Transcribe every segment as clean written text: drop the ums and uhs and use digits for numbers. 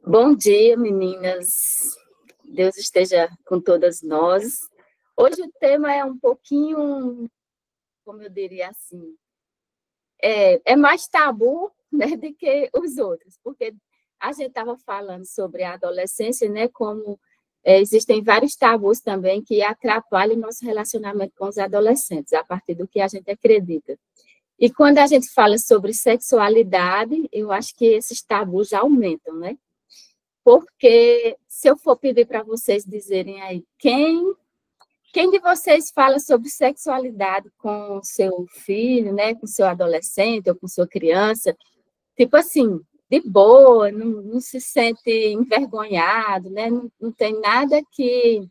Bom dia, meninas. Deus esteja com todas nós. Hoje o tema é um pouquinho, como eu diria assim, é mais tabu, né, do que os outros, porque a gente estava falando sobre a adolescência, né, como existem vários tabus também que atrapalham o nosso relacionamento com os adolescentes, a partir do que a gente acredita. E quando a gente fala sobre sexualidade, eu acho que esses tabus aumentam, né? Porque se eu for pedir para vocês dizerem aí, quem de vocês fala sobre sexualidade com seu filho, né, com seu adolescente ou com sua criança, tipo assim, de boa, não se sente envergonhado, né, não tem nada que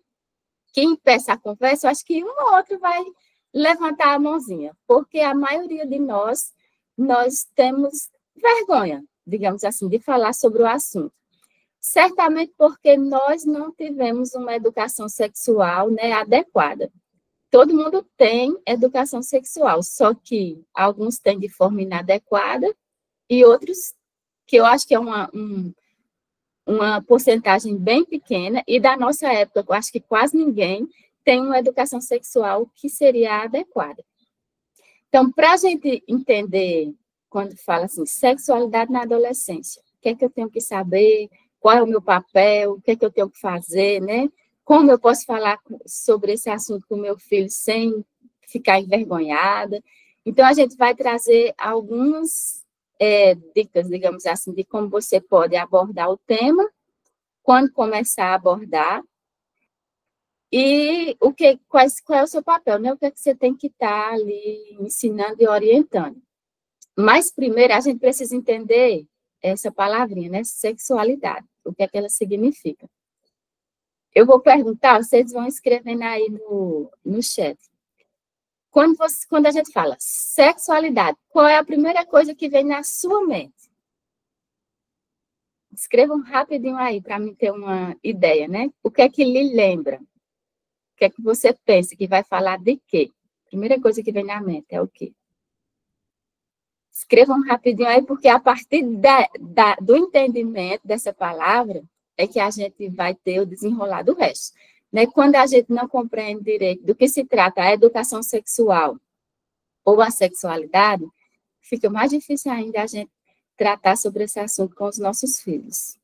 impeça a conversa, eu acho que um ou outro vai levantar a mãozinha, porque a maioria de nós temos vergonha, digamos assim, de falar sobre o assunto. Certamente porque nós não tivemos uma educação sexual, né, adequada. Todo mundo tem educação sexual, só que alguns têm de forma inadequada e outros, que eu acho que é uma porcentagem bem pequena, e da nossa época, eu acho que quase ninguém tem uma educação sexual que seria adequada. Então, para a gente entender, quando fala assim, sexualidade na adolescência, o que é que eu tenho que saber, qual é o meu papel, o que é que eu tenho que fazer, né? Como eu posso falar sobre esse assunto com o meu filho sem ficar envergonhada. Então, a gente vai trazer algumas dicas, digamos assim, de como você pode abordar o tema, quando começar a abordar, e qual é o seu papel, né? O que é que você tem que estar ali ensinando e orientando. Mas primeiro a gente precisa entender essa palavrinha, né? Sexualidade, o que é que ela significa. Eu vou perguntar, vocês vão escrevendo aí no chat. Quando a gente fala sexualidade, qual é a primeira coisa que vem na sua mente? Escrevam rapidinho aí para mim ter uma ideia, né? O que é que lhe lembra? O que é que você pensa que vai falar de quê? Primeira coisa que vem na mente é o quê? Escrevam rapidinho aí, porque a partir do entendimento dessa palavra é que a gente vai ter o desenrolar do resto. Né? Quando a gente não compreende direito do que se trata a educação sexual ou a sexualidade, fica mais difícil ainda a gente tratar sobre esse assunto com os nossos filhos.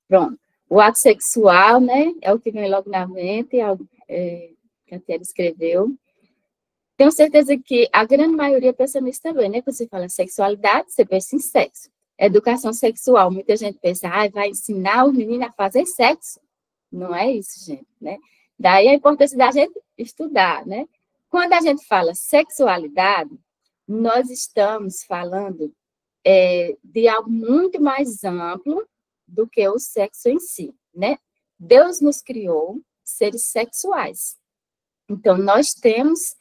Pronto. O ato sexual, né, é o que vem logo na mente, que a Tia escreveu. Tenho certeza que a grande maioria pensa nisso também, né? Quando você fala sexualidade, você pensa em sexo. Educação sexual, muita gente pensa, vai ensinar o menino a fazer sexo. Não é isso, gente, né? Daí a importância da gente estudar, né? Quando a gente fala sexualidade, nós estamos falando de algo muito mais amplo do que o sexo em si, né? Deus nos criou seres sexuais. Então, nós temos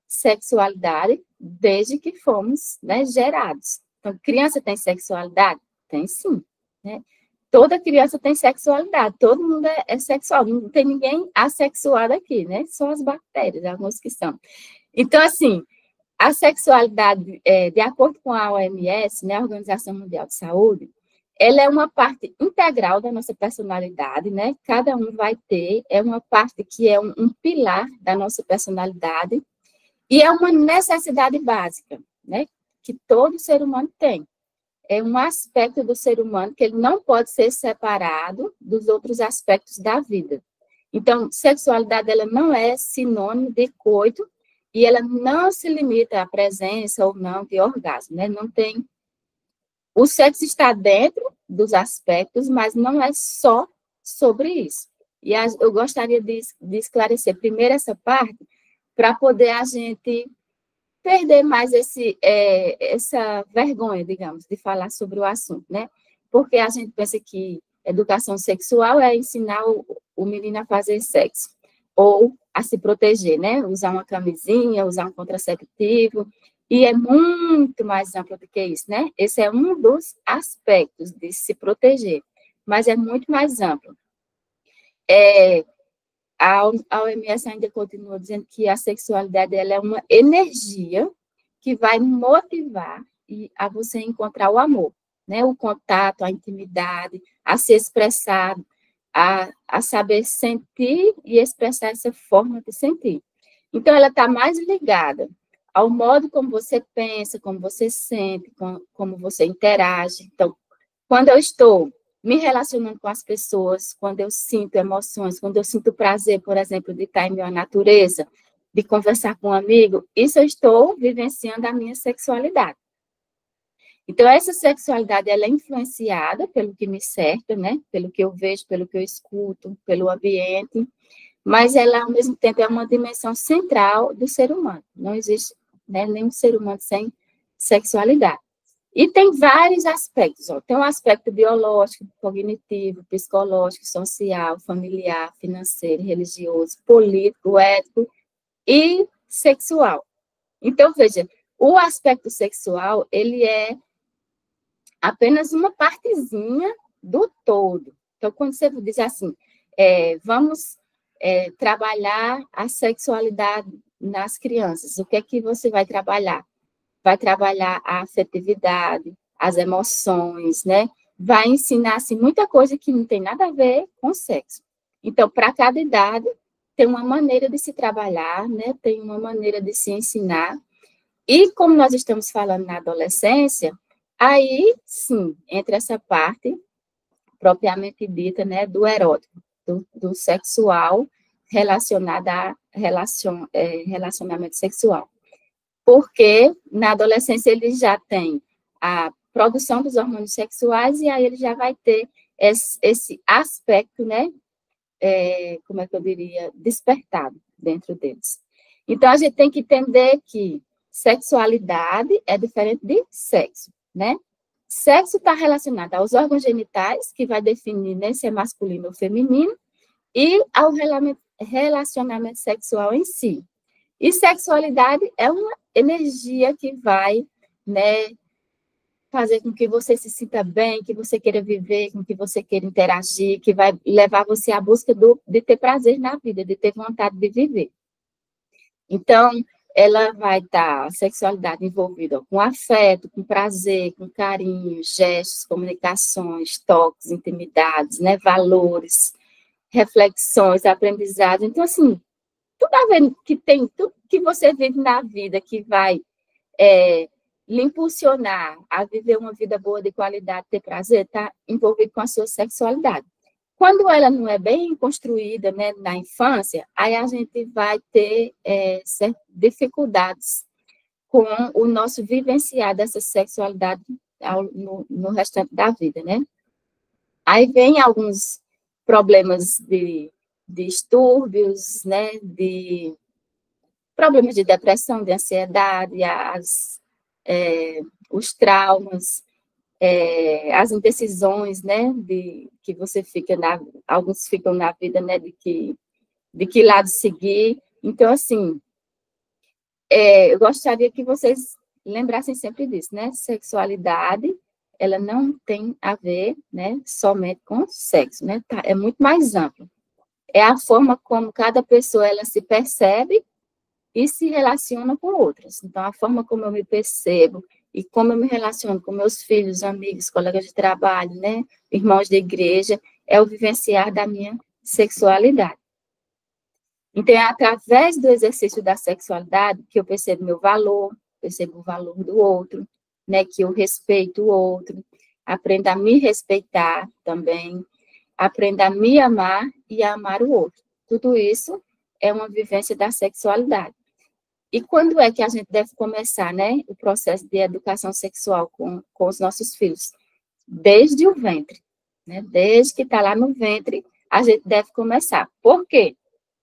sexualidade desde que fomos, né, gerados. Então, criança tem sexualidade? Tem sim, né? Toda criança tem sexualidade, todo mundo é sexual, não tem ninguém assexuado aqui, né? Só as bactérias, algumas que são. Então, assim, a sexualidade, de acordo com a OMS, né, a Organização Mundial de Saúde, ela é uma parte integral da nossa personalidade, né? Cada um vai ter, é uma parte que é um pilar da nossa personalidade e é uma necessidade básica, né? Que todo ser humano tem. É um aspecto do ser humano que ele não pode ser separado dos outros aspectos da vida. Então, sexualidade, ela não é sinônimo de coito e ela não se limita à presença ou não de orgasmo, né? Não tem. O sexo está dentro dos aspectos, mas não é só sobre isso. E eu gostaria de esclarecer primeiro essa parte, para poder a gente perder mais essa vergonha, digamos, de falar sobre o assunto, né? Porque a gente pensa que educação sexual é ensinar o menino a fazer sexo, ou a se proteger, né? Usar uma camisinha, usar um contraceptivo, e é muito mais amplo do que isso, né? Esse é um dos aspectos de se proteger, mas é muito mais amplo. A OMS ainda continua dizendo que a sexualidade ela é uma energia que vai motivar a você encontrar o amor, né? O contato, a intimidade, a se expressar, a saber sentir e expressar essa forma de sentir. Então, ela está mais ligada ao modo como você pensa, como você sente, como você interage. Então, quando eu estou me relacionando com as pessoas, quando eu sinto emoções, quando eu sinto prazer, por exemplo, de estar em minha natureza, de conversar com um amigo, isso eu estou vivenciando a minha sexualidade. Então, essa sexualidade, ela é influenciada pelo que me cerca, né? Pelo que eu vejo, pelo que eu escuto, pelo ambiente, mas ela, ao mesmo tempo, é uma dimensão central do ser humano. Não existe, né, nenhum ser humano sem sexualidade. E tem vários aspectos. Ó. Tem um aspecto biológico, cognitivo, psicológico, social, familiar, financeiro, religioso, político, ético e sexual. Então, veja, o aspecto sexual, ele é apenas uma partezinha do todo. Então, quando você diz assim, vamos trabalhar a sexualidade nas crianças, o que é que você vai trabalhar? Vai trabalhar a afetividade, as emoções, né? Vai ensinar, assim, muita coisa que não tem nada a ver com sexo. Então, para cada idade, tem uma maneira de se trabalhar, né? Tem uma maneira de se ensinar. E como nós estamos falando na adolescência, aí, sim, entra essa parte propriamente dita, né, do erótico, do sexual relacionado a relacionamento sexual. Porque na adolescência ele já tem a produção dos hormônios sexuais e aí ele já vai ter esse aspecto, né, como é que eu diria, despertado dentro deles. Então, a gente tem que entender que sexualidade é diferente de sexo, né? Sexo está relacionado aos órgãos genitais, que vai definir, né, se é masculino ou feminino, e ao relacionamento sexual em si. E sexualidade é uma energia que vai, né, fazer com que você se sinta bem, que você queira viver, com que você queira interagir, que vai levar você à busca de ter prazer na vida, de ter vontade de viver. Então, ela vai estar, a sexualidade envolvida com afeto, com prazer, com carinho, gestos, comunicações, toques, intimidades, né, valores, reflexões, aprendizados. Então, assim, tudo a ver que tem, tudo que você vive na vida que vai lhe impulsionar a viver uma vida boa, de qualidade, ter prazer, está envolvido com a sua sexualidade. Quando ela não é bem construída, né, na infância, aí a gente vai ter dificuldades com o nosso vivenciar dessa sexualidade no restante da vida, né? Aí vem alguns problemas de distúrbios, né, de problemas de depressão, de ansiedade, os traumas, as indecisões, né, que você fica alguns ficam na vida, né, de que lado seguir. Então, assim, eu gostaria que vocês lembrassem sempre disso, né, sexualidade, ela não tem a ver, né, somente com sexo, né, é muito mais amplo. É a forma como cada pessoa, ela se percebe e se relaciona com outras. Então, a forma como eu me percebo e como eu me relaciono com meus filhos, amigos, colegas de trabalho, né, irmãos de igreja, é o vivenciar da minha sexualidade. Então, é através do exercício da sexualidade que eu percebo meu valor, percebo o valor do outro, né, que eu respeito o outro, aprendo a me respeitar também, aprendo a me amar e a amar o outro. Tudo isso é uma vivência da sexualidade. E quando é que a gente deve começar, né, o processo de educação sexual com os nossos filhos? Desde o ventre, né? Desde que está lá no ventre, a gente deve começar. Por quê?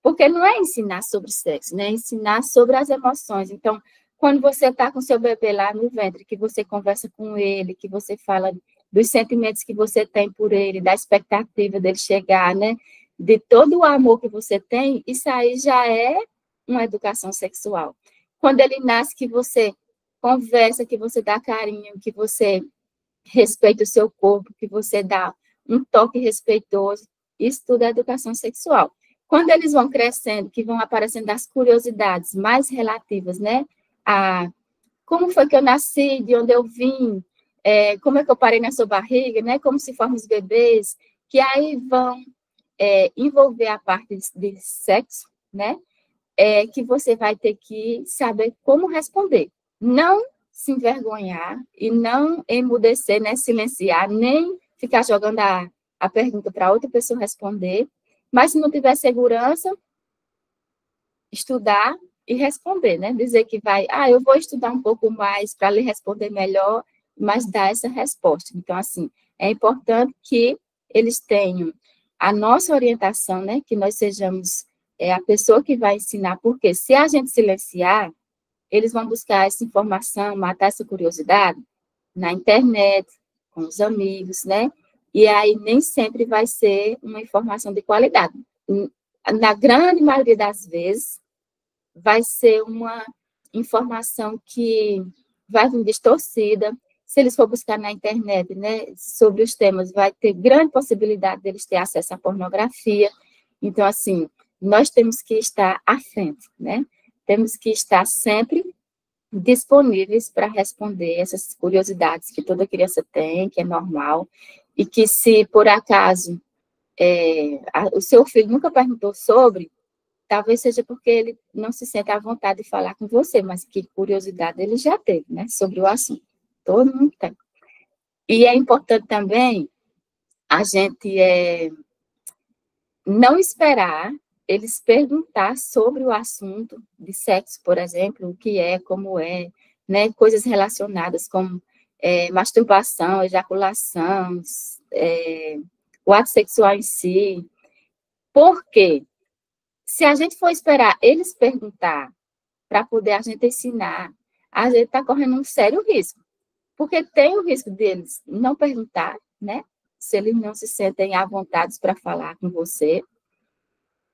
Porque não é ensinar sobre sexo, né? É ensinar sobre as emoções. Então, quando você está com seu bebê lá no ventre, que você conversa com ele, que você fala dos sentimentos que você tem por ele, da expectativa dele chegar, né? De todo o amor que você tem, isso aí já é uma educação sexual. Quando ele nasce, que você conversa, que você dá carinho, que você respeita o seu corpo, que você dá um toque respeitoso, isso tudo é educação sexual. Quando eles vão crescendo, que vão aparecendo as curiosidades mais relativas, né, a como foi que eu nasci, de onde eu vim, como é que eu parei na sua barriga, né? Como se formam os bebês, que aí vão envolver a parte de sexo, né? Que você vai ter que saber como responder. Não se envergonhar e não emudecer, né? Silenciar, nem ficar jogando a pergunta para outra pessoa responder, mas se não tiver segurança, estudar e responder, né? Dizer que vai, eu vou estudar um pouco mais para lhe responder melhor, mas dar essa resposta. Então, assim, é importante que eles tenham a nossa orientação, né? Que nós sejamos a pessoa que vai ensinar, porque se a gente silenciar, eles vão buscar essa informação, matar essa curiosidade na internet, com os amigos, né? E aí nem sempre vai ser uma informação de qualidade. Na grande maioria das vezes, vai ser uma informação que vai vir distorcida. Se eles for buscar na internet, né, sobre os temas, vai ter grande possibilidade deles ter acesso à pornografia. Então, assim, nós temos que estar à frente, né? Temos que estar sempre disponíveis para responder essas curiosidades que toda criança tem, que é normal, e que se, por acaso, o seu filho nunca perguntou sobre, talvez seja porque ele não se sente à vontade de falar com você, mas que curiosidade ele já teve, né, sobre o assunto. Todo mundo tem. E é importante também a gente não esperar eles perguntar sobre o assunto de sexo, por exemplo, o que é, como é, né, coisas relacionadas com masturbação, ejaculação, o ato sexual em si. Por quê? Se a gente for esperar eles perguntar para poder a gente ensinar, a gente está correndo um sério risco, porque tem o risco deles não perguntar, né? Se eles não se sentem à vontade para falar com você,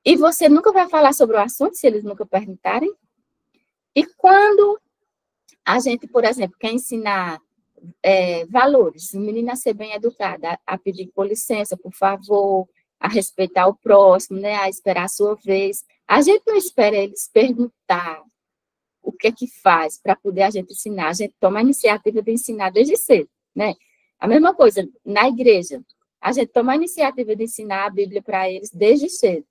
e você nunca vai falar sobre o assunto se eles nunca perguntarem. E quando a gente, por exemplo, quer ensinar valores, o menino a ser bem educado, a pedir por licença, por favor, a respeitar o próximo, né, a esperar a sua vez, a gente não espera eles perguntar o que é que faz para poder a gente ensinar, a gente toma a iniciativa de ensinar desde cedo, né? A mesma coisa na igreja, a gente toma a iniciativa de ensinar a Bíblia para eles desde cedo,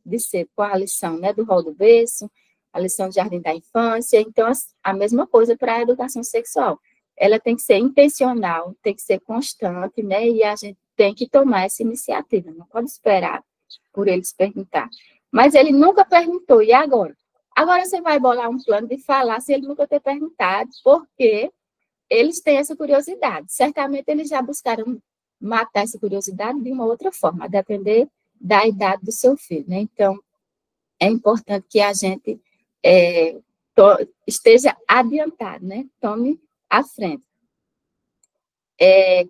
com a lição, né, do rol do berço, a lição de jardim da infância. Então, a mesma coisa para a educação sexual. Ela tem que ser intencional, tem que ser constante, né, e a gente tem que tomar essa iniciativa, não pode esperar por eles perguntar. Mas ele nunca perguntou, e agora? Agora você vai bolar um plano de falar se ele nunca ter perguntado, porque eles têm essa curiosidade. Certamente eles já buscaram matar essa curiosidade de uma outra forma, a depender da idade do seu filho, né? Então, é importante que a gente esteja adiantado, né? Tome à frente.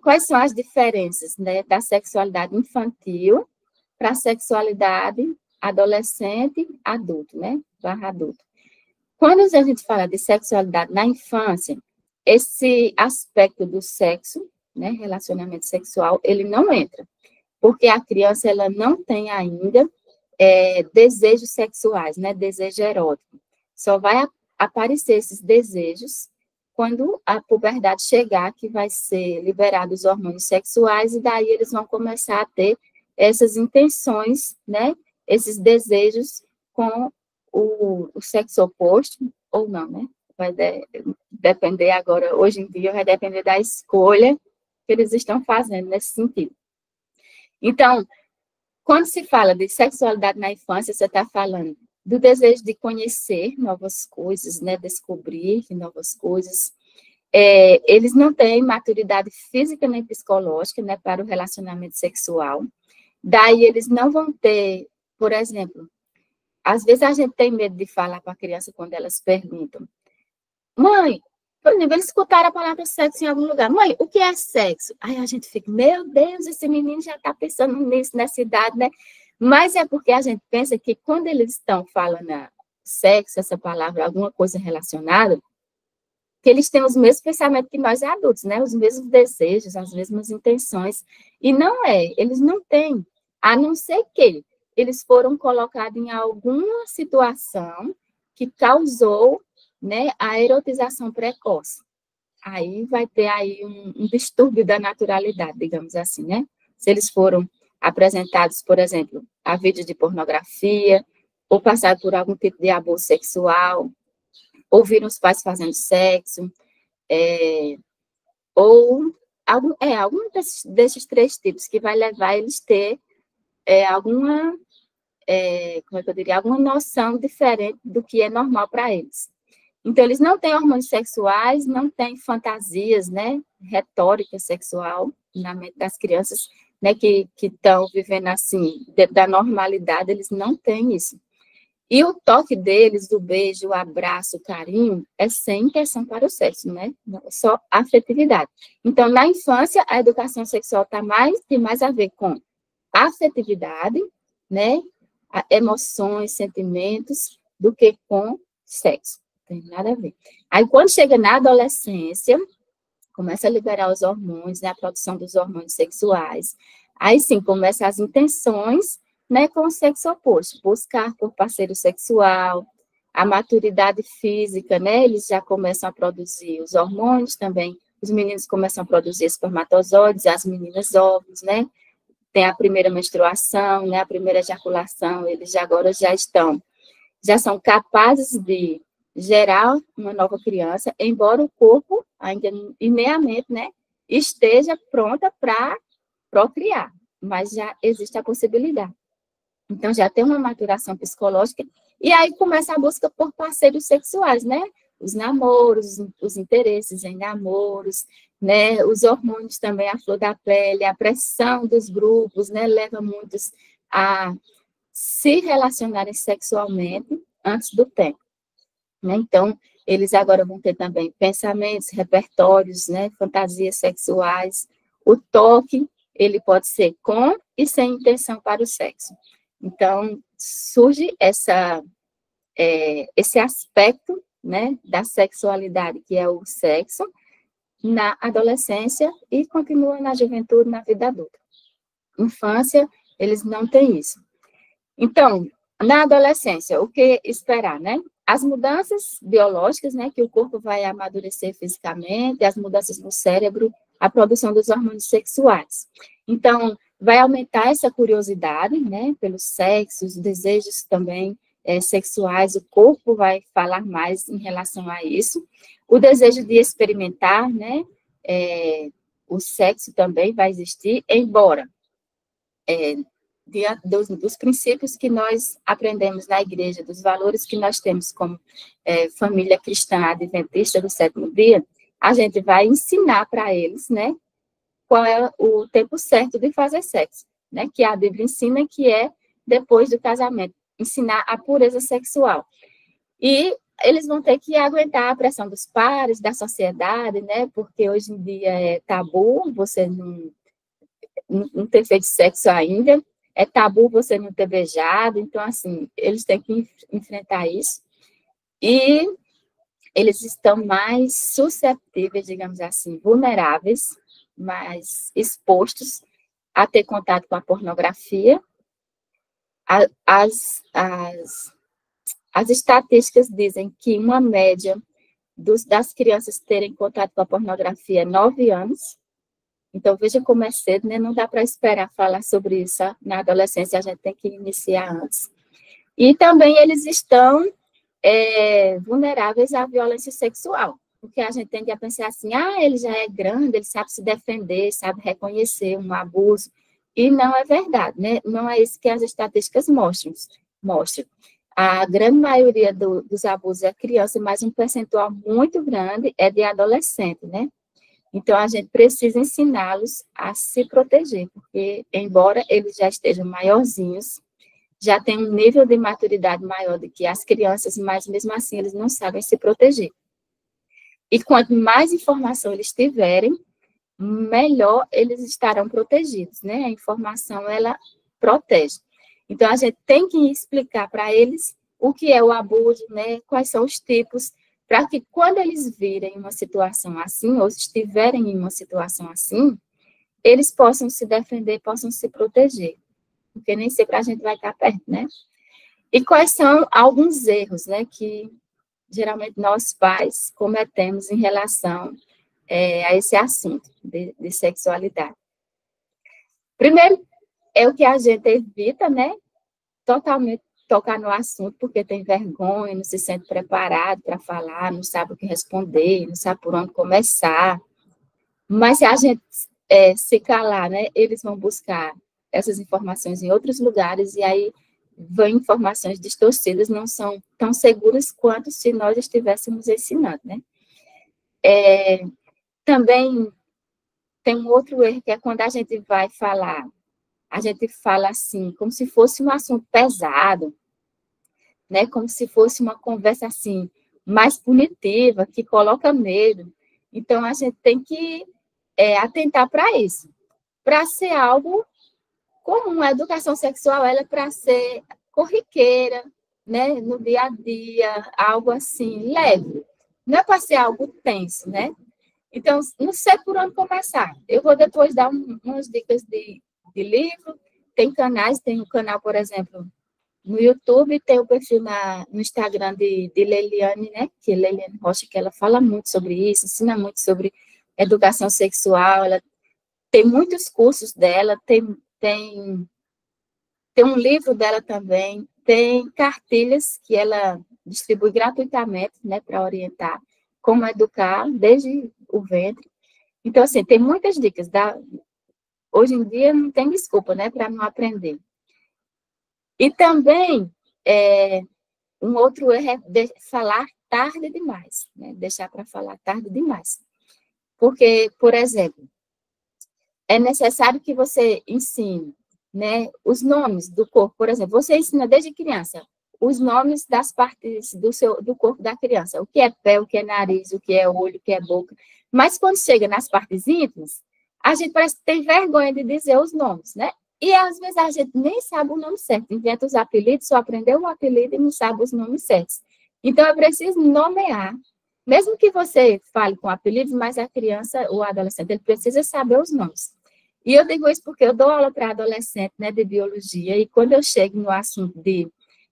Quais são as diferenças, né, da sexualidade infantil para a sexualidade adolescente, adulto, né? Barra adulto. Quando a gente fala de sexualidade na infância, esse aspecto do sexo, né, relacionamento sexual, ele não entra, porque a criança ela não tem ainda desejos sexuais, né, desejo erótico. Só vai aparecer esses desejos quando a puberdade chegar, que vai ser liberados os hormônios sexuais, e daí eles vão começar a ter essas intenções, né, esses desejos com o sexo oposto, ou não, né? Vai depender agora, hoje em dia, vai depender da escolha que eles estão fazendo nesse sentido. Então, quando se fala de sexualidade na infância, você está falando do desejo de conhecer novas coisas, né? Descobrir novas coisas. Eles não têm maturidade física nem psicológica, né, para o relacionamento sexual. Daí, eles não vão ter, por exemplo, às vezes a gente tem medo de falar com a criança quando elas perguntam: mãe, por exemplo, eles escutaram a palavra sexo em algum lugar. Mãe, o que é sexo? Aí a gente fica, meu Deus, esse menino já está pensando nisso, nessa idade, né? Mas é porque a gente pensa que quando eles estão falando sexo, essa palavra, alguma coisa relacionada, que eles têm os mesmos pensamentos que nós adultos, né? Os mesmos desejos, as mesmas intenções. E não é, eles não têm, a não ser que eles foram colocados em alguma situação que causou, né, a erotização precoce. aí vai ter aí um distúrbio da naturalidade, digamos assim, né? Se eles foram apresentados, por exemplo, a vídeo de pornografia, ou passaram por algum tipo de abuso sexual, ou viram os pais fazendo sexo, ou algum desses três tipos que vai levar eles a ter alguma, como é que eu diria, alguma noção diferente do que é normal para eles. Então, eles não têm hormônios sexuais, não têm fantasias, né, retórica sexual na mente das crianças, né, que estão vivendo assim, dentro da normalidade, eles não têm isso. E o toque deles, o beijo, o abraço, o carinho, é sem intenção para o sexo, né? Só afetividade. Então, na infância, a educação sexual tem mais a ver com afetividade, né? Emoções, sentimentos, do que com sexo. Não tem nada a ver. Aí, quando chega na adolescência, começa a liberar os hormônios, né? A produção dos hormônios sexuais. Aí, sim, começam as intenções, né, com o sexo oposto, buscar por parceiro sexual, a maturidade física, né, eles já começam a produzir os hormônios também, os meninos começam a produzir espermatozoides, as meninas óvulos, né, tem a primeira menstruação, né, a primeira ejaculação, eles agora já são capazes de gerar uma nova criança, embora o corpo ainda, e nem a mente, né, esteja pronta para procriar, mas já existe a possibilidade. Então, já tem uma maturação psicológica, e aí começa a busca por parceiros sexuais, né? Os namoros, os interesses em namoros, né? Os hormônios também, a flor da pele, a pressão dos grupos, né? Leva muitos a se relacionarem sexualmente antes do tempo, né? Então, eles agora vão ter também pensamentos, repertórios, né? Fantasias sexuais. O toque, ele pode ser com e sem intenção para o sexo. Então, surge esse aspecto, né, da sexualidade, que é o sexo, na adolescência e continua na juventude, na vida adulta. Infância, eles não têm isso. Então, na adolescência, o que esperar, né? As mudanças biológicas, né, que o corpo vai amadurecer fisicamente, as mudanças no cérebro, a produção dos hormônios sexuais. Então, vai aumentar essa curiosidade, né, pelo sexo, os desejos também sexuais, o corpo vai falar mais em relação a isso. O desejo de experimentar, né, o sexo também vai existir, embora dos princípios que nós aprendemos na igreja, dos valores que nós temos como família cristã adventista do sétimo dia, a gente vai ensinar para eles, né, qual é o tempo certo de fazer sexo, né, que a Bíblia ensina que é depois do casamento, ensinar a pureza sexual. E eles vão ter que aguentar a pressão dos pares, da sociedade, né, porque hoje em dia é tabu, você não ter feito sexo ainda, é tabu você não ter beijado, então, assim, eles têm que enfrentar isso. E eles estão mais susceptíveis, digamos assim, vulneráveis, mais expostos a ter contato com a pornografia. As estatísticas dizem que uma média das crianças terem contato com a pornografia é 9 anos. Então, veja como é cedo, né? Não dá para esperar falar sobre isso na adolescência, a gente tem que iniciar antes. E também eles estão vulneráveis à violência sexual, porque a gente tende a pensar assim, ele já é grande, ele sabe se defender, sabe reconhecer um abuso, e não é verdade, né? Não é isso que as estatísticas mostram. A grande maioria dos abusos é criança, mas um percentual muito grande é de adolescente, né? Então, a gente precisa ensiná-los a se proteger, porque, embora eles já estejam maiorzinhos, já têm um nível de maturidade maior do que as crianças, mas, mesmo assim, eles não sabem se proteger. E quanto mais informação eles tiverem, melhor eles estarão protegidos, né? A informação, ela protege. Então, a gente tem que explicar para eles o que é o abuso, né? Quais são os tipos, para que quando eles virem uma situação assim, ou estiverem em uma situação assim, eles possam se defender, possam se proteger, porque nem sempre a gente vai estar perto, né? E quais são alguns erros, né, que geralmente nós pais cometemos em relação a esse assunto de sexualidade. Primeiro, é o que a gente evita, né? Totalmente tocar no assunto, porque tem vergonha, não se sente preparado para falar, não sabe o que responder, não sabe por onde começar. Mas se a gente se calar, né, eles vão buscar essas informações em outros lugares, e aí vêm informações distorcidas, não são tão seguras quanto se nós estivéssemos ensinando, né? Também tem um outro erro, que é quando a gente vai falar, a gente fala assim, como se fosse um assunto pesado, né? Como se fosse uma conversa assim, mais punitiva, que coloca medo. Então, a gente tem que atentar para isso, para ser algo comum. A educação sexual, ela é para ser corriqueira, né? No dia a dia, algo assim, leve. Não é para ser algo tenso, né? Então, não sei por onde começar. Eu vou depois dar umas dicas de livro. Tem canais, tem um canal, por exemplo, no YouTube, tem o perfil no Instagram de Leliane, né? Que é Leliane Rocha, que ela fala muito sobre isso, ensina muito sobre educação sexual. Ela tem muitos cursos dela, tem um livro dela também, tem cartilhas que ela distribui gratuitamente, né? Para orientar como educar desde o ventre. Então, assim, tem muitas dicas. Hoje em dia não tem desculpa, né, para não aprender. E também, um outro erro é falar tarde demais, né? Deixar para falar tarde demais. Porque, por exemplo, é necessário que você ensine, né, os nomes do corpo. Por exemplo, você ensina desde criança os nomes das partes do corpo da criança. O que é pé, o que é nariz, o que é olho, o que é boca. Mas quando chega nas partes íntimas, a gente parece que tem vergonha de dizer os nomes, né? E às vezes a gente nem sabe o nome certo, inventa os apelidos, só aprendeu o apelido e não sabe os nomes certos. Então é preciso nomear, mesmo que você fale com apelidos, mas a criança, o adolescente, ele precisa saber os nomes. E eu digo isso porque eu dou aula para adolescente, né, de biologia, e quando eu chego no assunto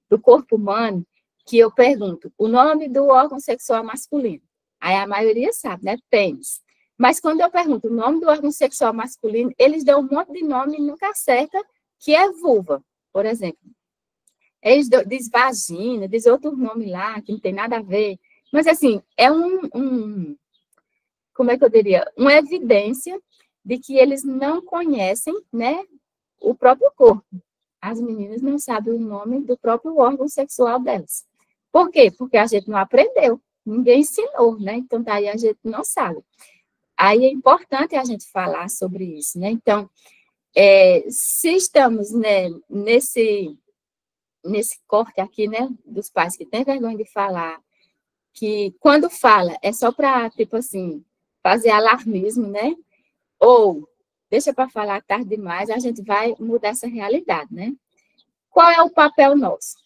do corpo humano, que eu pergunto o nome do órgão sexual masculino. Aí a maioria sabe, né? Pênis. Mas quando eu pergunto o nome do órgão sexual masculino, eles dão um monte de nome e nunca acerta, que é vulva, por exemplo. Eles diz vagina, diz outro nome lá, que não tem nada a ver. Mas, assim, é como é que eu diria? Uma evidência de que eles não conhecem, né, o próprio corpo. As meninas não sabem o nome do próprio órgão sexual delas. Por quê? Porque a gente não aprendeu, ninguém ensinou, né? Então, daí a gente não sabe. Aí é importante a gente falar sobre isso, né? Então, se estamos, né, nesse corte aqui, né, dos pais que têm vergonha de falar, que quando fala é só para, tipo assim, fazer alarmismo, né? Ou deixa para falar tarde demais, a gente vai mudar essa realidade, né? Qual é o papel nosso?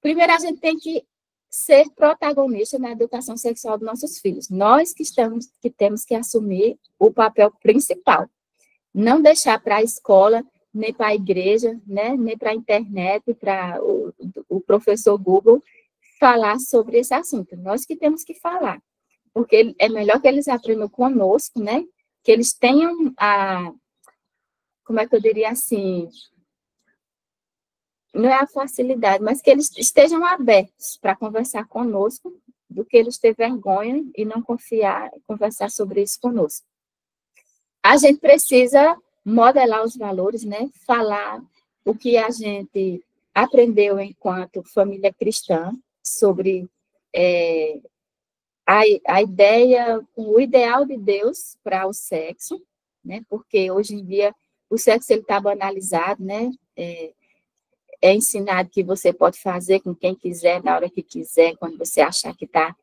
Primeiro, a gente tem que ser protagonista na educação sexual dos nossos filhos. Nós que temos que assumir o papel principal. Não deixar para a escola, nem para a igreja, né? Nem para a internet, para o professor Google falar sobre esse assunto. Nós que temos que falar. Porque é melhor que eles aprendam conosco, né? Que eles tenham como é que eu diria assim, não é a facilidade, mas que eles estejam abertos para conversar conosco, do que eles ter vergonha e não conversar sobre isso conosco. A gente precisa modelar os valores, né? Falar o que a gente aprendeu enquanto família cristã sobre a ideia, o ideal de Deus para o sexo, né? Porque hoje em dia o sexo ele está banalizado, né? É ensinado que você pode fazer com quem quiser, na hora que quiser, quando você achar que está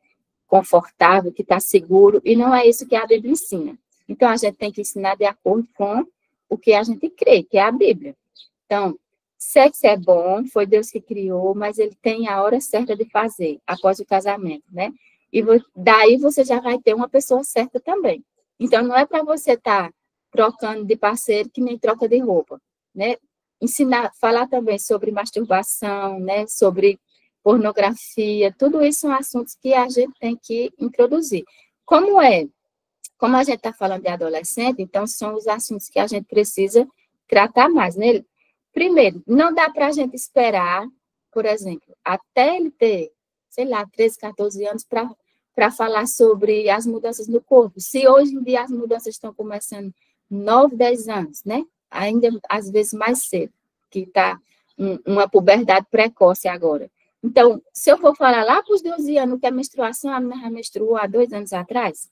confortável, que está seguro, e não é isso que a Bíblia ensina. Então, a gente tem que ensinar de acordo com o que a gente crê, que é a Bíblia. Então, sexo é bom, foi Deus que criou, mas ele tem a hora certa de fazer, após o casamento, né? E daí você já vai ter uma pessoa certa também. Então, não é para você estar trocando de parceiro que nem troca de roupa, né? Falar também sobre masturbação, né? Sobre pornografia, tudo isso são assuntos que a gente tem que introduzir. Como como a gente está falando de adolescente, então são os assuntos que a gente precisa tratar mais, né? Primeiro, não dá para a gente esperar, por exemplo, até ele ter, sei lá, 13, 14 anos para falar sobre as mudanças no corpo. Se hoje em dia as mudanças estão começando 9, 10 anos, né? Ainda às vezes mais cedo, que está uma puberdade precoce agora. Então, se eu for falar lá para os 12 anos o que é menstruação, a menina já menstruou há 2 anos atrás.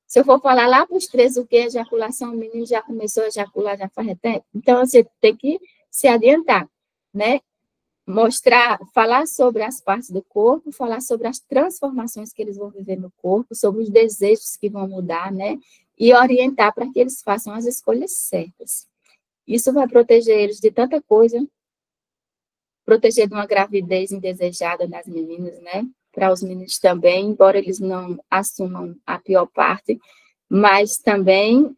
Se eu for falar lá para os 13 o que é ejaculação, o menino já começou a ejacular já faz tempo. Então, você tem que se adiantar, né? Mostrar, falar sobre as partes do corpo, falar sobre as transformações que eles vão viver no corpo, sobre os desejos que vão mudar, né? E orientar para que eles façam as escolhas certas. Isso vai proteger eles de tanta coisa, proteger de uma gravidez indesejada nas meninas, né? Para os meninos também, embora eles não assumam a pior parte, mas também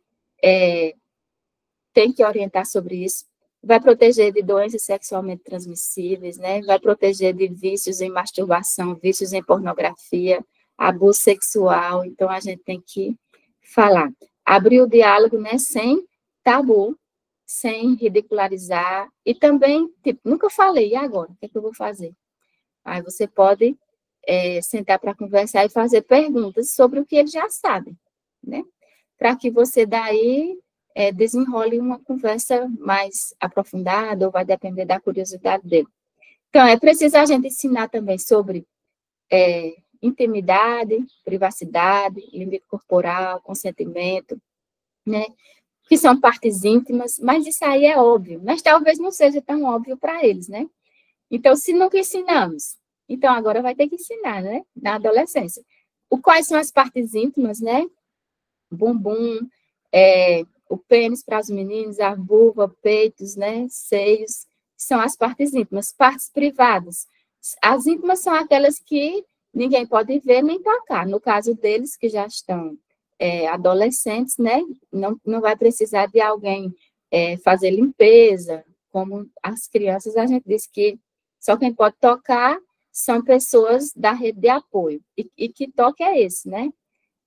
tem que orientar sobre isso. Vai proteger de doenças sexualmente transmissíveis, né? Vai proteger de vícios em masturbação, vícios em pornografia, abuso sexual. Então, a gente tem que falar. Abrir o diálogo, né? Sem tabu, sem ridicularizar. E também, tipo, nunca falei, e agora? O que é que eu vou fazer? Aí você pode sentar para conversar e fazer perguntas sobre o que ele já sabe, né? Para que você daí desenrole uma conversa mais aprofundada, ou vai depender da curiosidade dele. Então, é preciso a gente ensinar também sobre intimidade, privacidade, limite corporal, consentimento, né? Que são partes íntimas, mas isso aí é óbvio, mas talvez não seja tão óbvio para eles, né? Então, se nunca ensinamos, então agora vai ter que ensinar, né? Na adolescência. Quais são as partes íntimas, né? Bumbum, o pênis para os meninos, a vulva, peitos, né? Seios, são as partes íntimas. Partes privadas. As íntimas são aquelas que ninguém pode ver nem tocar. No caso deles, que já estão adolescentes, né? Não vai precisar de alguém fazer limpeza, como as crianças, a gente diz que só quem pode tocar são pessoas da rede de apoio. E que toque é esse, né?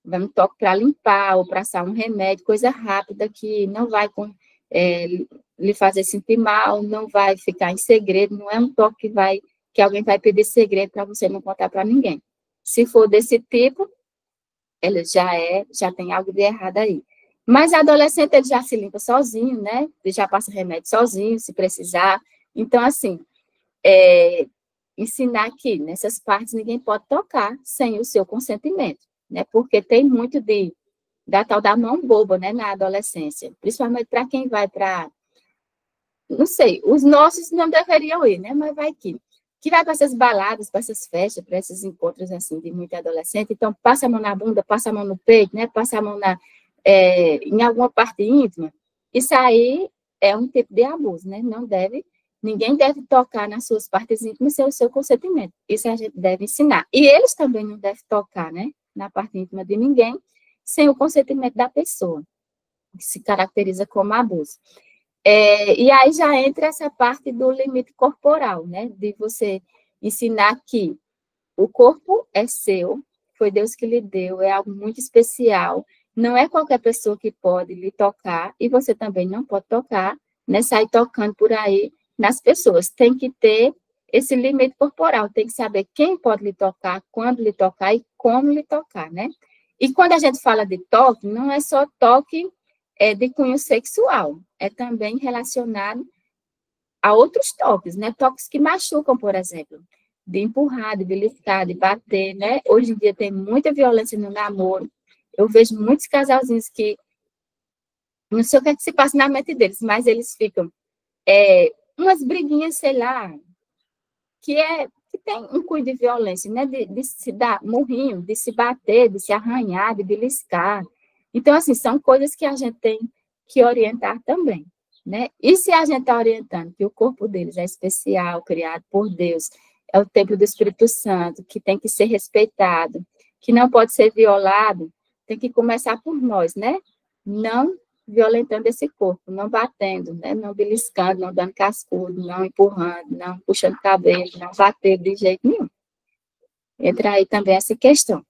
Vamos toque para limpar ou passar um remédio, coisa rápida que não vai lhe fazer sentir mal, não vai ficar em segredo, não é um toque que alguém vai pedir segredo para você não contar para ninguém. Se for desse tipo, ele já tem algo de errado aí. Mas adolescente, ele já se limpa sozinho, né? Ele já passa remédio sozinho, se precisar. Então, assim, ensinar que nessas partes ninguém pode tocar sem o seu consentimento, né? Porque tem muito da tal da mão boba, né, na adolescência. Principalmente para quem vai para... Não sei, os nossos não deveriam ir, né? Mas vai que vai para essas baladas, para essas festas, para esses encontros, assim, de muito adolescente, então passa a mão na bunda, passa a mão no peito, né, passa a mão em alguma parte íntima, isso aí é um tipo de abuso, né, ninguém deve tocar nas suas partes íntimas sem o seu consentimento, isso a gente deve ensinar, e eles também não devem tocar, né, na parte íntima de ninguém, sem o consentimento da pessoa, que se caracteriza como abuso. E aí já entra essa parte do limite corporal, né? De você ensinar que o corpo é seu, foi Deus que lhe deu, é algo muito especial, não é qualquer pessoa que pode lhe tocar, e você também não pode tocar, né? Sair tocando por aí nas pessoas. Tem que ter esse limite corporal, tem que saber quem pode lhe tocar, quando lhe tocar e como lhe tocar, né? E quando a gente fala de toque, não é só toque de cunho sexual, é também relacionado a outros toques, né? Toques que machucam, por exemplo, de empurrar, de beliscar, de bater, né? Hoje em dia tem muita violência no namoro. Eu vejo muitos casalzinhos que não sei o que é que se passa na mente deles, mas eles ficam umas briguinhas, sei lá, que tem um cunho de violência, né? De se dar murrinho, de se bater, de se arranhar, de beliscar. Então, assim, são coisas que a gente tem que orientar também, né? E se a gente está orientando que o corpo deles é especial, criado por Deus, é o templo do Espírito Santo, que tem que ser respeitado, que não pode ser violado, tem que começar por nós, né? Não violentando esse corpo, não batendo, né? Não beliscando, não dando cascudo, não empurrando, não puxando cabelo, não bater de jeito nenhum. Entra aí também essa questão.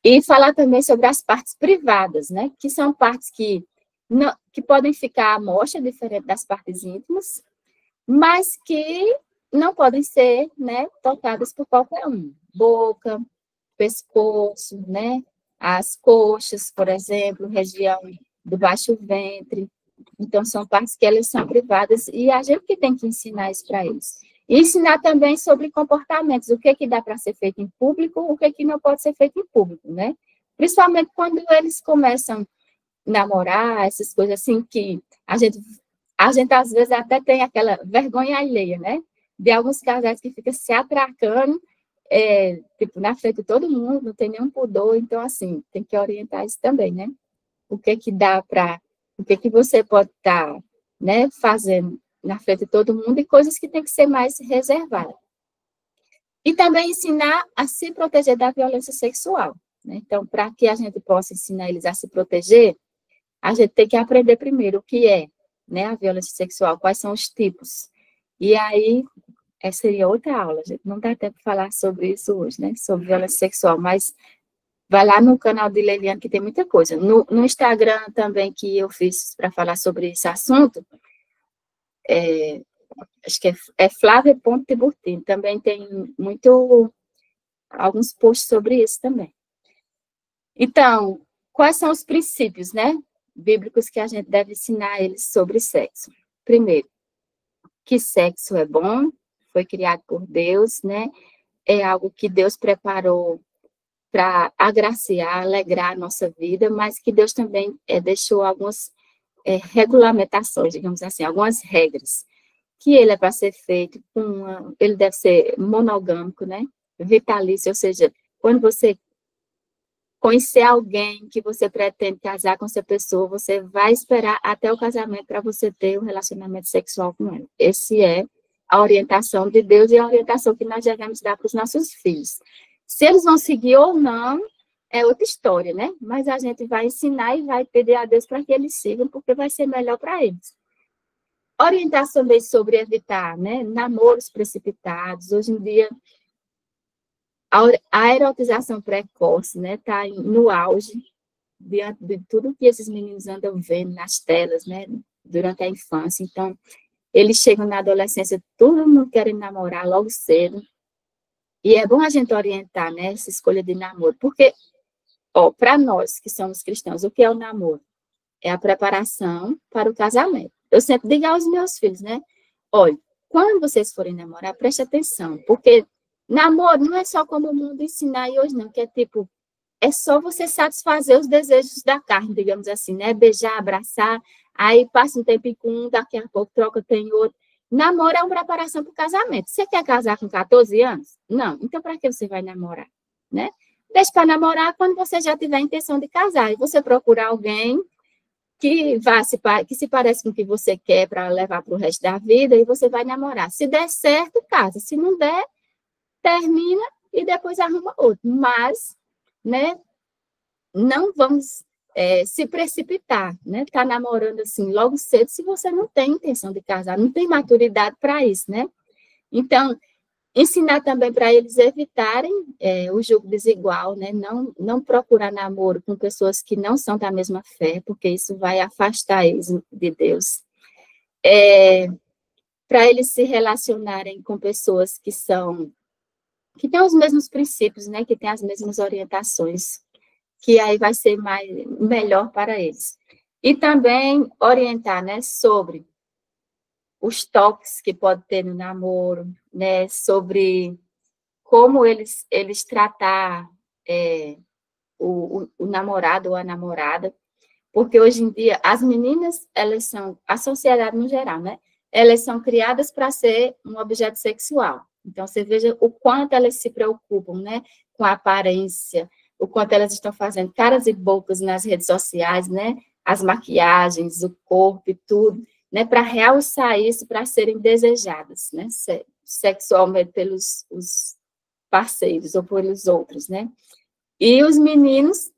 E falar também sobre as partes privadas, né? Que são partes que, não, que podem ficar à mostra, diferente das partes íntimas, mas que não podem ser, né, tocadas por qualquer um. Boca, pescoço, né? As coxas, por exemplo, região do baixo ventre. Então, são partes que elas são privadas e a gente que tem que ensinar isso para eles. E ensinar também sobre comportamentos, o que dá para ser feito em público, o que não pode ser feito em público, né? Principalmente quando eles começam a namorar, essas coisas assim, que a gente às vezes até tem aquela vergonha alheia, né? De alguns casais que ficam se atracando, tipo, na frente de todo mundo, não tem nenhum pudor, então, assim, tem que orientar isso também, né? O que dá para, o que você pode estar, né, fazendo na frente de todo mundo e coisas que tem que ser mais reservadas. E também ensinar a se proteger da violência sexual, né? Então, para que a gente possa ensinar eles a se proteger, a gente tem que aprender primeiro o que é, né, a violência sexual, quais são os tipos. E aí, essa seria outra aula, gente. Não dá tempo de falar sobre isso hoje, né, sobre violência sexual, mas vai lá no canal de Leliane, que tem muita coisa. No Instagram também, que eu fiz para falar sobre esse assunto, acho que é Flávia.tiburtino, também tem alguns posts sobre isso também. Então, quais são os princípios, né, bíblicos que a gente deve ensinar eles sobre sexo? Primeiro, que sexo é bom, foi criado por Deus, né, é algo que Deus preparou para agraciar, alegrar a nossa vida, mas que Deus também deixou algumas regulamentações, digamos assim, algumas regras, que ele é para ser feito ele deve ser monogâmico, né, vitalício, ou seja, quando você conhecer alguém que você pretende casar com essa pessoa, você vai esperar até o casamento para você ter um relacionamento sexual com ela. Essa é a orientação de Deus e a orientação que nós devemos dar para os nossos filhos. Se eles vão seguir ou não, é outra história, né? Mas a gente vai ensinar e vai pedir a Deus para que eles sigam, porque vai ser melhor para eles. Orientação também sobre evitar, né, namoros precipitados. Hoje em dia, a erotização precoce, né, está no auge diante de tudo que esses meninos andam vendo nas telas, né, durante a infância. Então, eles chegam na adolescência, todo mundo querendo namorar logo cedo. E é bom a gente orientar, né, essa escolha de namoro, porque, ó, para nós que somos cristãos, o que é o namoro? É a preparação para o casamento. Eu sempre digo aos meus filhos, né, olha, quando vocês forem namorar, preste atenção, porque namoro não é só como o mundo ensina aí hoje, não, que é tipo, é só você satisfazer os desejos da carne, digamos assim, né? Beijar, abraçar, aí passa um tempo com um, daqui a pouco troca, tem outro. Namoro é uma preparação para o casamento. Você quer casar com 14 anos? Não. Então, para que você vai namorar? Né? Deixa para namorar quando você já tiver a intenção de casar. E você procura alguém que se parece com o que você quer para levar para o resto da vida e você vai namorar. Se der certo, casa. Se não der, termina e depois arruma outro. Mas, né, não vamos se precipitar, né? Tá namorando assim logo cedo se você não tem intenção de casar, não tem maturidade para isso, né? Então, ensinar também para eles evitarem o julgo desigual, né? Não procurar namoro com pessoas que não são da mesma fé, porque isso vai afastar eles de Deus. Para eles se relacionarem com pessoas que têm os mesmos princípios, né? Que têm as mesmas orientações, que aí vai ser melhor para eles. E também orientar, né, sobre os toques que pode ter no namoro, né, sobre como eles tratar o namorado ou a namorada, porque hoje em dia as meninas, elas são, a sociedade no geral, né, elas são criadas para ser um objeto sexual. Então, você veja o quanto elas se preocupam, né, com a aparência, o quanto elas estão fazendo caras e bocas nas redes sociais, né, as maquiagens, o corpo e tudo, né, para realçar isso, para serem desejadas, né, sexualmente pelos os parceiros ou pelos outros, né. E os meninos,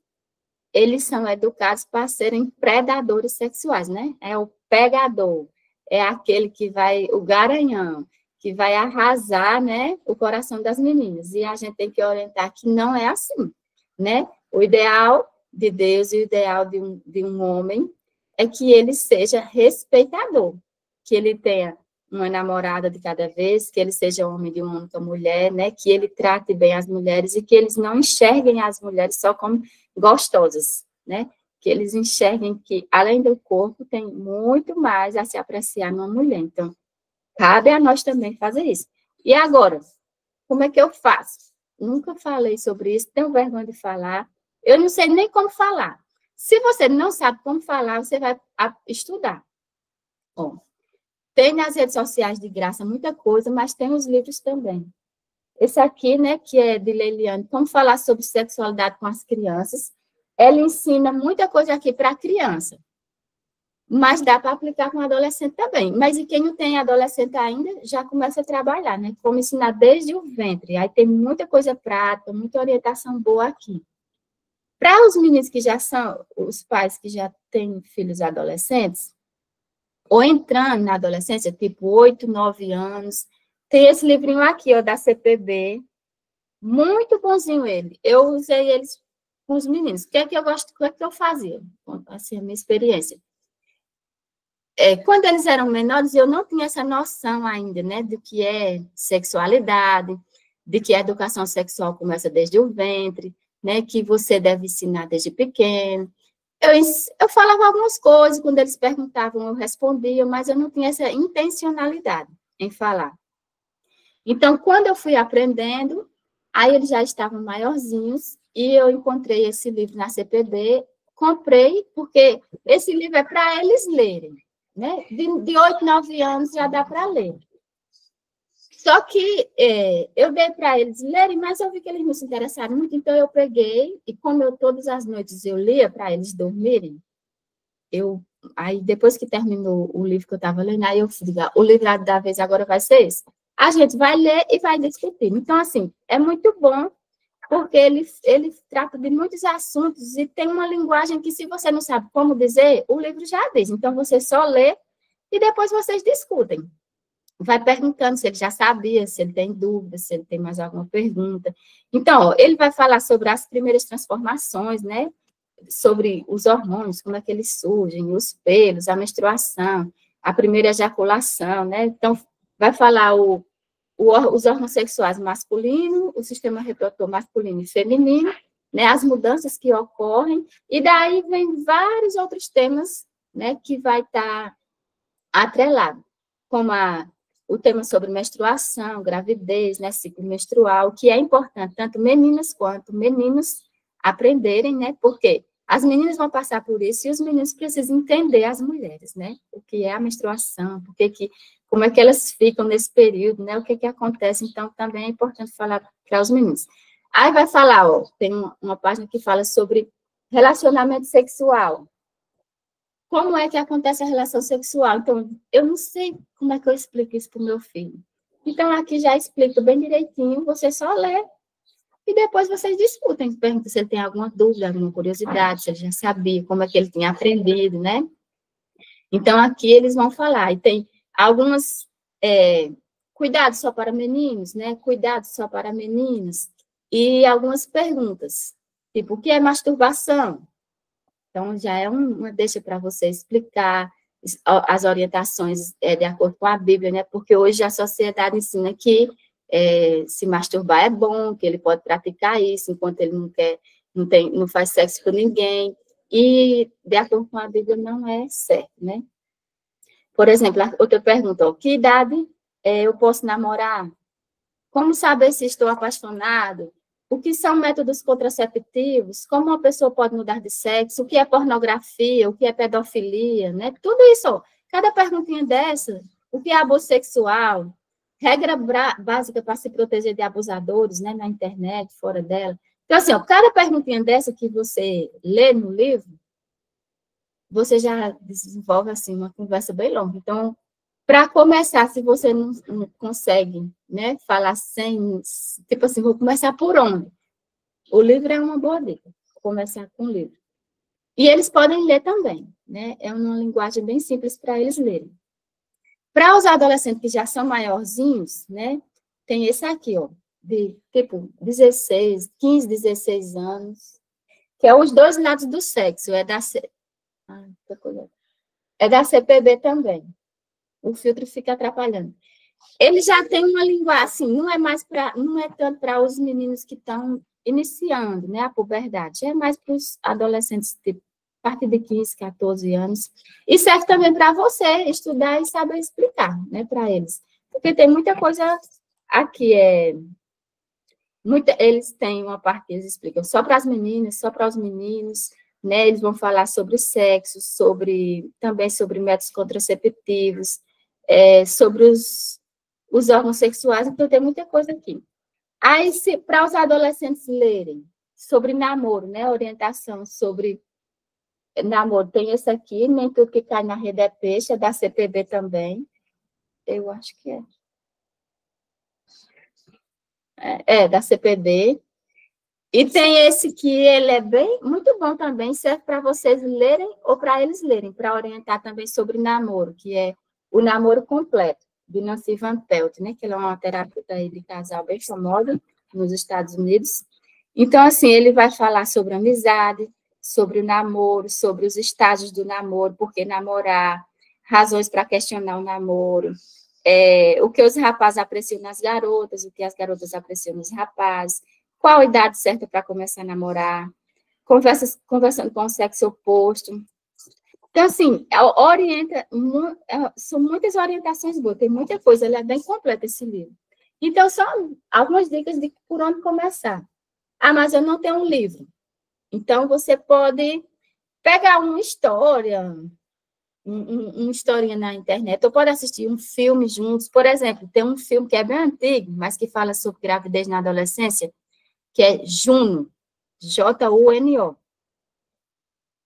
eles são educados para serem predadores sexuais, né, é o pegador, é aquele que vai, o garanhão, que vai arrasar, né, o coração das meninas, e a gente tem que orientar que não é assim, né, O ideal de Deus e o ideal de um homem é que ele seja respeitador, que ele tenha uma namorada de cada vez, que ele seja homem de uma única mulher, né? Que ele trate bem as mulheres e que eles não enxerguem as mulheres só como gostosas, né? Que eles enxerguem que, além do corpo, tem muito mais a se apreciar numa mulher. Então, cabe a nós também fazer isso. E agora, como é que eu faço? Nunca falei sobre isso, tenho vergonha de falar. Eu não sei nem como falar. Se você não sabe como falar, você vai estudar. Bom, tem nas redes sociais de graça muita coisa, mas tem os livros também. Esse aqui, né, que é de Leiliane, Como Falar sobre Sexualidade com as Crianças. Ela ensina muita coisa aqui para a criança, mas dá para aplicar com adolescente também. Mas e quem não tem adolescente ainda, já começa a trabalhar, né? Como ensinar desde o ventre. Aí tem muita coisa prática, muita orientação boa aqui. Para os meninos que já são, os pais que já têm filhos adolescentes, ou entrando na adolescência, tipo 8, 9 anos, tem esse livrinho aqui, ó, da CPB, muito bonzinho ele. Eu usei eles com os meninos. O que é que eu gosto, o que é que eu fazia? Assim, a minha experiência. Quando eles eram menores, eu não tinha essa noção ainda, né, do que é sexualidade, de que a educação sexual começa desde o ventre, né, que você deve ensinar desde pequeno. Eu falava algumas coisas, quando eles perguntavam, eu respondia, mas eu não tinha essa intencionalidade em falar. Então, quando eu fui aprendendo, aí eles já estavam maiorzinhos, e eu encontrei esse livro na CPB, comprei, porque esse livro é para eles lerem, né? De 8, 9 anos já dá para ler. Só que eu dei para eles lerem, mas eu vi que eles não se interessaram muito, então eu peguei, e como todas as noites eu lia para eles dormirem, aí depois que terminou o livro que eu estava lendo, aí eu digo, o livro da vez agora vai ser esse. A gente vai ler e vai discutir. Então, assim, é muito bom, porque ele trata de muitos assuntos e tem uma linguagem que, se você não sabe como dizer, o livro já diz. Então, você só lê e depois vocês discutem. Vai perguntando se ele já sabia, se ele tem dúvidas, se ele tem mais alguma pergunta. Então, ó, ele vai falar sobre as primeiras transformações, né? Sobre os hormônios, como é que eles surgem, os pelos, a menstruação, a primeira ejaculação, né? Então, vai falar os órgãos sexuais masculinos, o sistema reprodutor masculino e feminino, né? As mudanças que ocorrem, e daí vem vários outros temas, né? Que vai estar atrelado, como o tema sobre menstruação, gravidez, né, ciclo menstrual, que é importante tanto meninas quanto meninos aprenderem, né, porque as meninas vão passar por isso e os meninos precisam entender as mulheres, né, o que é a menstruação, como é que elas ficam nesse período, né, o que acontece, então também é importante falar para os meninos. Aí vai falar, ó, tem uma página que fala sobre relacionamento sexual. Como é que acontece a relação sexual? Então, eu não sei como é que eu explico isso para o meu filho. Então, aqui já explico bem direitinho, você só lê e depois vocês discutem, perguntam se ele tem alguma dúvida, alguma curiosidade, se ele já sabia, como é que ele tinha aprendido, né? Então, aqui eles vão falar, e tem algumas cuidados só para meninos, né? Cuidados só para meninas, e algumas perguntas, tipo, o que é masturbação? Então, já é uma deixa para você explicar as orientações de acordo com a Bíblia, né? Porque hoje a sociedade ensina que se masturbar é bom, que ele pode praticar isso enquanto ele não faz sexo com ninguém. E, de acordo com a Bíblia, não é certo, né? Por exemplo, outra pergunta, ó, que idade eu posso namorar? Como saber se estou apaixonado? O que são métodos contraceptivos? Como uma pessoa pode mudar de sexo? O que é pornografia? O que é pedofilia? Né? Tudo isso, ó, cada perguntinha dessa. O que é abuso sexual? Regra básica para se proteger de abusadores, né, na internet, fora dela. Então, assim, ó, cada perguntinha dessa que você lê no livro, você já desenvolve, assim, uma conversa bem longa. Então, para começar, se você não consegue, né, falar sem, tipo assim, vou começar por onde? O livro é uma boa dica, começar com o livro. E eles podem ler também, né? É uma linguagem bem simples para eles lerem. Para os adolescentes que já são maiorzinhos, né, tem esse aqui, ó, de tipo 16, 15, 16 anos. que é os dois lados do sexo, é da CPB também. O filtro fica atrapalhando. Ele já tem uma linguagem, assim, não é tanto para os meninos que estão iniciando, né, a puberdade, é mais para os adolescentes de a partir de 15, 14 anos, e serve também para você estudar e saber explicar, né, para eles, porque tem muita coisa aqui, eles têm uma parte que eles explicam só para as meninas, só para os meninos, né, eles vão falar sobre sexo, também sobre métodos contraceptivos, sobre os órgãos sexuais, então tem muita coisa aqui. Aí, para os adolescentes lerem sobre namoro, né, orientação sobre namoro, tem esse aqui, Nem Tudo Que Cai na Rede é Peixe, é da CPB também, eu acho que da CPB, e tem esse que ele é muito bom também, serve para vocês lerem ou para eles lerem, para orientar também sobre namoro, que é o namoro completo, de Nancy Van Pelt, né, que ela é uma terapeuta aí de casal bem famosa nos Estados Unidos. Então, assim, ele vai falar sobre amizade, sobre o namoro, sobre os estágios do namoro, por que namorar, razões para questionar o namoro, o que os rapazes apreciam nas garotas, o que as garotas apreciam nos rapazes, qual a idade certa para começar a namorar, conversando com o sexo oposto. Então, assim, são muitas orientações boas, tem muita coisa, ele é bem completo esse livro. Então, são algumas dicas de por onde começar. Ah, mas eu não tenho um livro. Então, você pode pegar uma história, uma historinha na internet, ou pode assistir um filme juntos. Por exemplo, tem um filme que é bem antigo, mas que fala sobre gravidez na adolescência, que é Juno, Juno,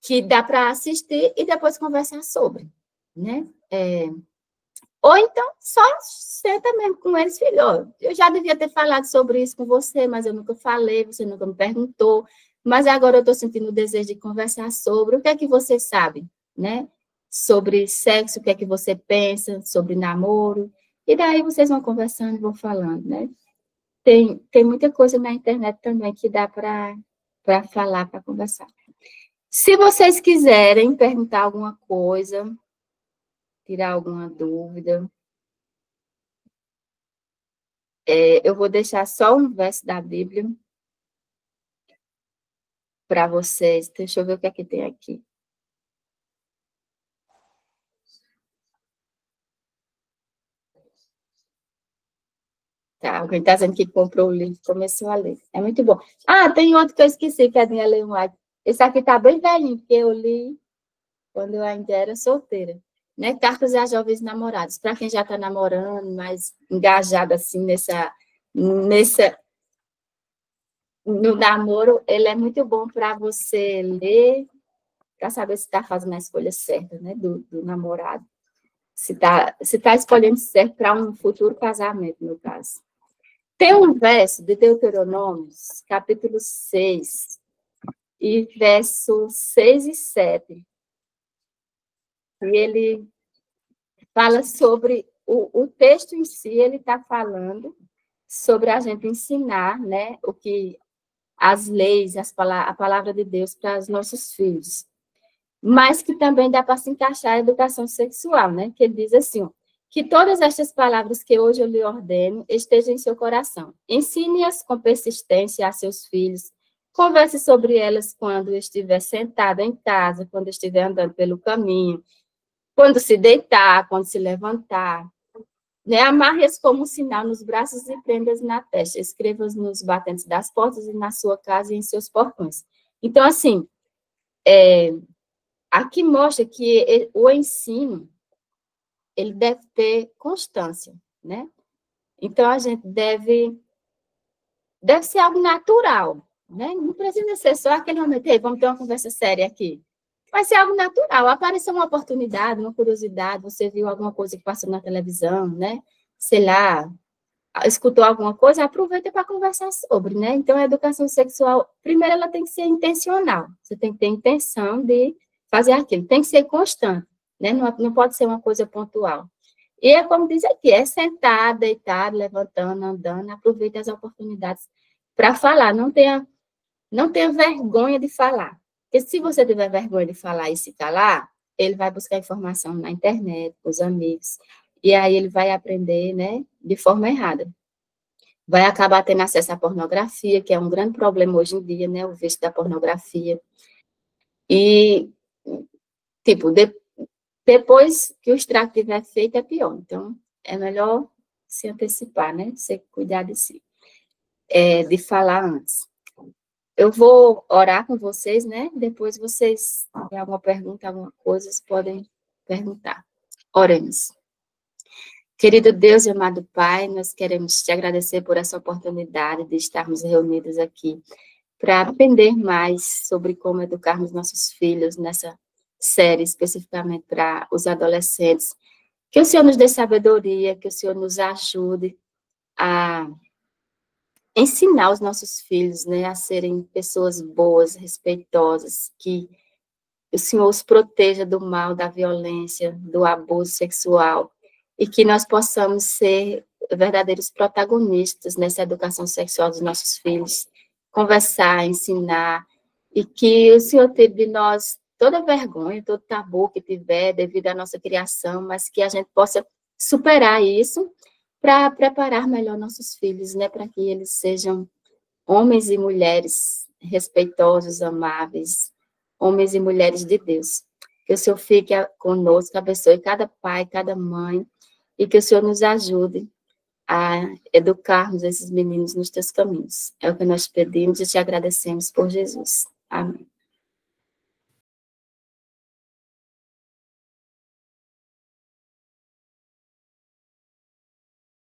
que dá para assistir e depois conversar sobre, né? Ou então, só senta mesmo com eles, filho. Eu já devia ter falado sobre isso com você, mas eu nunca falei, você nunca me perguntou, mas agora eu estou sentindo o desejo de conversar sobre o que é que você sabe, né? Sobre sexo, o que é que você pensa, sobre namoro, e daí vocês vão conversando, vão falando, né? Tem muita coisa na internet também que dá para falar, para conversar. Se vocês quiserem perguntar alguma coisa, tirar alguma dúvida, eu vou deixar só um verso da Bíblia para vocês. Deixa eu ver o que é que tem aqui. Tá, alguém está dizendo que comprou o livro e começou a ler. É muito bom. Ah, tem outro que eu esqueci, que é de Ellen White. Esse aqui está bem velhinho, porque eu li quando eu ainda era solteira. Né? Cartas a Jovens Namorados. Para quem já está namorando, mais engajado assim no namoro, ele é muito bom para você ler, para saber se está fazendo a escolha certa, né, do namorado. Se tá escolhendo certo para um futuro casamento, no caso. Tem um verso de Deuteronômio, capítulo 6, e versos 6 e 7. E ele fala sobre o texto em si, ele está falando sobre a gente ensinar, né, as leis, a palavra de Deus para os nossos filhos. Mas que também dá para se encaixar a educação sexual, né? Que ele diz assim, que todas estas palavras que hoje eu lhe ordeno estejam em seu coração. Ensine-as com persistência a seus filhos. Converse sobre elas quando estiver sentado em casa, quando estiver andando pelo caminho, quando se deitar, quando se levantar. Né? Amarre-as como um sinal nos braços e prendas na testa. Escreva-as nos batentes das portas e na sua casa e em seus portões. Então, assim, aqui mostra que o ensino ele deve ter constância, né? Então, a gente deve ser algo natural, né? Não precisa ser só aquele momento, vamos ter uma conversa séria aqui. Vai ser algo natural. Apareceu uma oportunidade, uma curiosidade, você viu alguma coisa que passou na televisão, né? Sei lá, escutou alguma coisa, aproveita para conversar sobre, né? Então, a educação sexual, primeiro, ela tem que ser intencional. Você tem que ter intenção de fazer aquilo. Tem que ser constante, né? Não pode ser uma coisa pontual. E é como diz aqui, é sentar, deitar, levantando, andando, aproveita as oportunidades para falar. Não tenha Não tenha vergonha de falar. Porque se você tiver vergonha de falar e se calar, ele vai buscar informação na internet, com os amigos, e aí ele vai aprender, né, de forma errada. Vai acabar tendo acesso à pornografia, que é um grande problema hoje em dia, né, o vício da pornografia. E, tipo, depois que o estrago tiver feito, é pior. Então, é melhor se antecipar, né, você cuidar de si, de falar antes. Eu vou orar com vocês, né? Depois vocês têm alguma pergunta, alguma coisa, vocês podem perguntar. Oremos. Querido Deus e amado Pai, nós queremos te agradecer por essa oportunidade de estarmos reunidos aqui para aprender mais sobre como educarmos nossos filhos nessa série, especificamente para os adolescentes. Que o Senhor nos dê sabedoria, que o Senhor nos ajude a ensinar os nossos filhos, né, a serem pessoas boas, respeitosas, que o Senhor os proteja do mal, da violência, do abuso sexual, e que nós possamos ser verdadeiros protagonistas nessa educação sexual dos nossos filhos, conversar, ensinar, e que o Senhor tire de nós toda vergonha, todo tabu que tiver devido à nossa criação, mas que a gente possa superar isso para preparar melhor nossos filhos, né, para que eles sejam homens e mulheres respeitosos, amáveis, homens e mulheres de Deus. Que o Senhor fique conosco, abençoe cada pai, cada mãe, e que o Senhor nos ajude a educarmos esses meninos nos teus caminhos. É o que nós pedimos e te agradecemos por Jesus. Amém.